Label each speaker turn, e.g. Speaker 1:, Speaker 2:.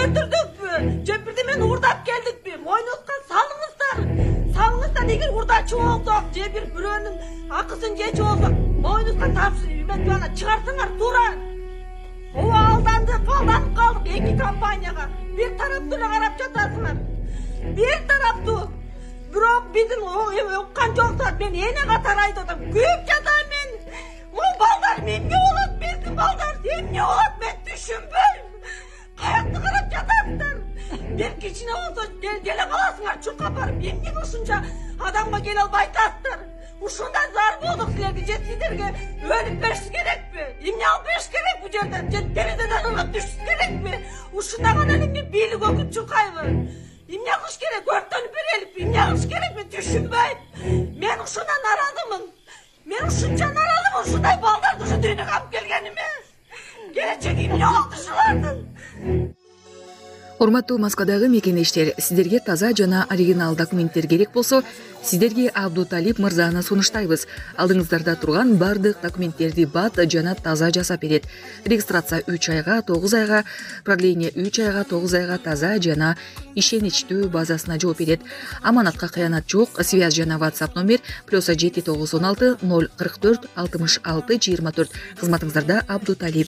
Speaker 1: öldürdükpü? Je birdemen uğurdap geldikpü? Moynunuzga salыңыздар эгер уурдачы болсок же бирөөнүн акысын жечү болсок моюнубузга тапшырып мен жана чыгарсаңар туура. Ооба алданып калдык эки компанияга. Бир тараптуу эле карап жатасыңар. Бир тараптуу. Бирок биздин уккан жоксуңар. Мен эне катары айтып атам. Күйүп жатам мен. Могу балдар эмне болот? Биздин балдар эмне болот? Мен түшүнбөйм. Каякты карап жатасыңар. Бир кичине болсо келе каласыңар чуркап барып. Эмнеге ушунча адамга келе албай атасыздар? Ушундай зар болдук силерге же сиздерге өлүп бериш керекпи? Эмне алып бериш керек бу жерден? Же терезеден ыргып түшүш керекпи? Ушундай гана эле эмне бийлик өкүп чуркайбы? Эмне кылыш керек? Өрттөнүп береликпи? Эмне кылыш керек? Мен түшүнбөйм. Мен ушундан наразымын. Мен ушунча наразымын ушундай балдарды ушу дүйнөгө алып келгениме. Келечеги эмне болот ушулардын?
Speaker 2: Урматтуу Москвадагы мекенештер, сиздерге таза жана оригинал документтер керек болсо, сиздерге Абдуталип мырзаны сунуштайбыз. Алдыңыздарда турган бардык документтерди бат жана таза жасап берет. Регистрация 3 айга, 9 айга, продление 3 айга, 9 айга таза жана ишеничтүү базасына жооп берет. Аманатка кыянат жок. Связь жана WhatsApp номер +7 916 044 66 24. Кызматыңыздарда Абдуталип.